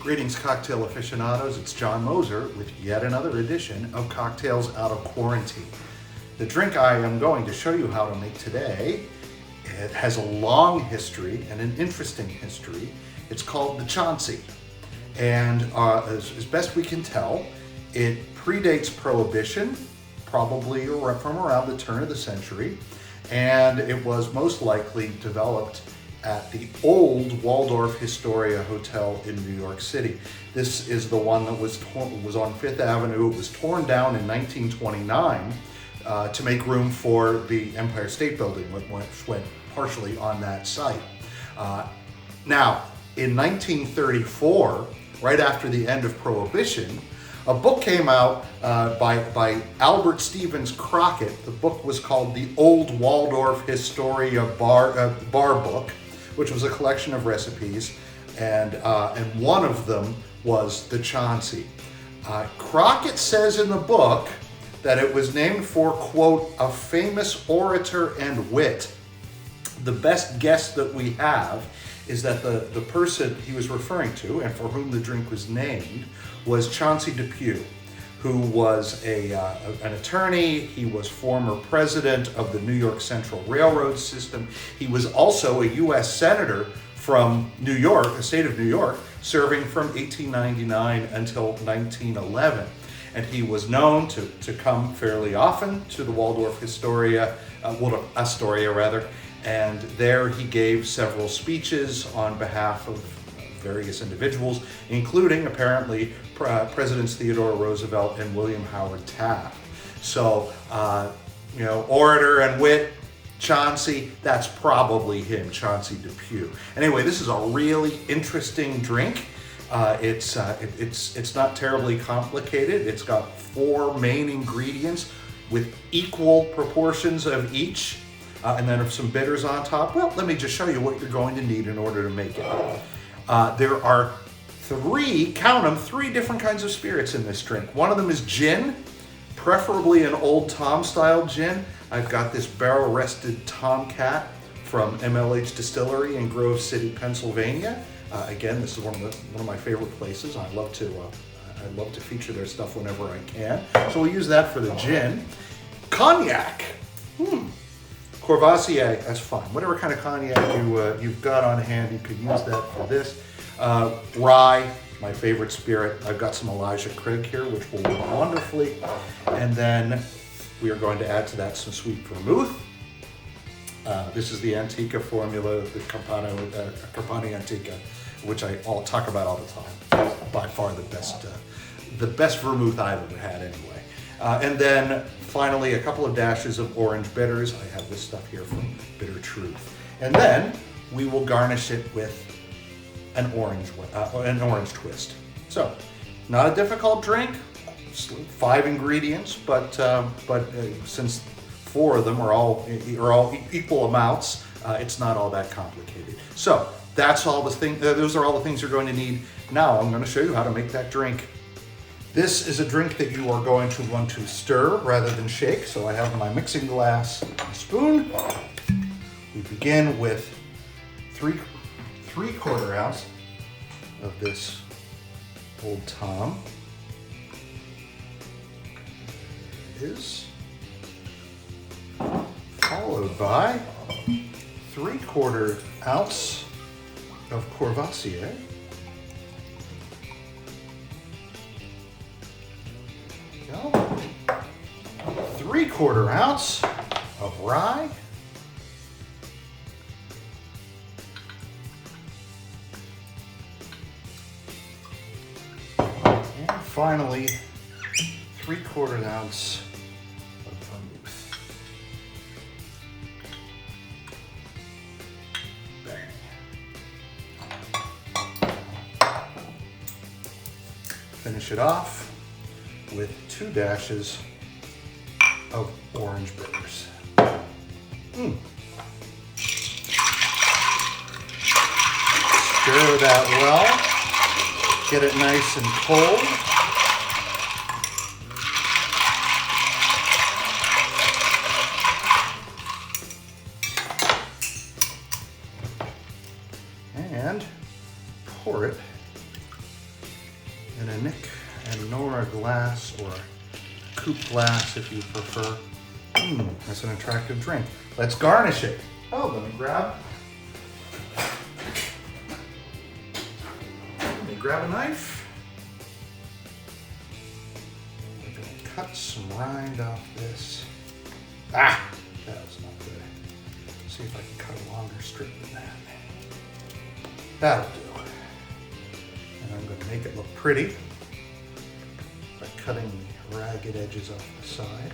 Greetings, cocktail aficionados. It's John Moser with yet another edition of Cocktails Out of Quarantine. The drink I am going to show you how to make today, it has a long history and an interesting history. It's called the Chauncey. And as best we can tell, it predates Prohibition, probably from around the turn of the century. And it was most likely developed at the old Waldorf Astoria Hotel in New York City. This is the one that was on Fifth Avenue. It was torn down in 1929 to make room for the Empire State Building, which went partially on that site. Now, in 1934, right after the end of Prohibition, a book came out by Albert Stevens Crockett. The book was called The Old Waldorf Astoria Bar Book, which was a collection of recipes, and one of them was the Chauncey. Crockett says in the book that it was named for, quote, a famous orator and wit. The best guess that we have is that the person he was referring to, and for whom the drink was named, was Chauncey Depew, who was an attorney. He was former president of the New York Central Railroad system. He was also a U.S. senator from New York, the state of New York, serving from 1899 until 1911. And he was known to come fairly often to the Waldorf Astoria, and there he gave several speeches on behalf of various individuals, including apparently Presidents Theodore Roosevelt and William Howard Taft. So, orator and wit, Chauncey, that's probably him, Chauncey Depew. Anyway, this is a really interesting drink. It's not terribly complicated. It's got 4 main ingredients with equal proportions of each, and then some bitters on top. Well, let me just show you what you're going to need in order to make it. There are 3 different kinds of spirits in this drink. One of them is gin, preferably an Old Tom style gin. I've got this barrel-rested Tomcat from MLH Distillery in Grove City, Pennsylvania. Again, this is one of my favorite places. I love to feature their stuff whenever I can. So we'll use that for the gin. Cognac. Courvoisier, that's fine. Whatever kind of cognac you've got on hand, you could use that for this. Rye, my favorite spirit. I've got some Elijah Craig here, which will work wonderfully. And then we are going to add to that some sweet vermouth. This is the Antica formula, the Campani Antica, which I'll talk about all the time. By far the best vermouth I've ever had anyway. And then finally, a couple of dashes of orange bitters. I have this stuff here from Bitter Truth. And then we will garnish it with an orange twist. So, not a difficult drink. 5 ingredients, but since 4 of them are all equal amounts, it's not all that complicated. So that's all the thing. Those are all the things you're going to need. Now I'm going to show you how to make that drink. This is a drink that you are going to want to stir rather than shake. So I have my mixing glass and spoon. We begin with 3/4 ounce of this Old Tom. There it is. Followed by 3/4 ounce of Courvoisier. There we go. 3/4 ounce of rye. And finally, 3/4 ounce of vermouth. Bang. Finish it off with 2 dashes of orange bitters. Stir that well. Get it nice and cold. And pour it in a Nick and Nora glass, or coupe glass if you prefer. That's an attractive drink. Let's garnish it. Oh, let me grab a knife. We're gonna cut some rind off this. That was not good. See if I can cut a longer strip than that. That'll do. And I'm gonna make it look pretty by cutting the ragged edges off the side.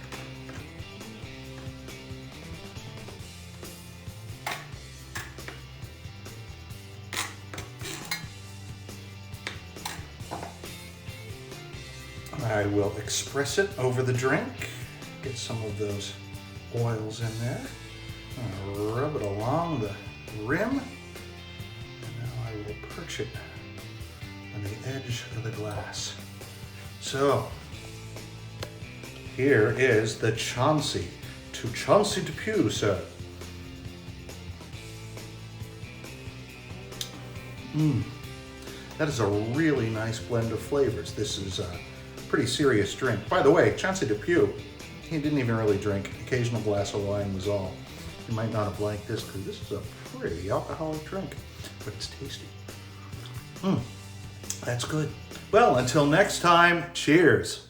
I will express it over the drink, get some of those oils in there, rub it along the rim, and now I will perch it on the edge of the glass. So, here is the Chauncey. To Chauncey Depew, sir. That is a really nice blend of flavors. This is a pretty serious drink. By the way, Chauncey Depew, he didn't even really drink. Occasional glass of wine was all. You might not have liked this because this is a pretty alcoholic drink, but it's tasty. That's good. Well, until next time, cheers.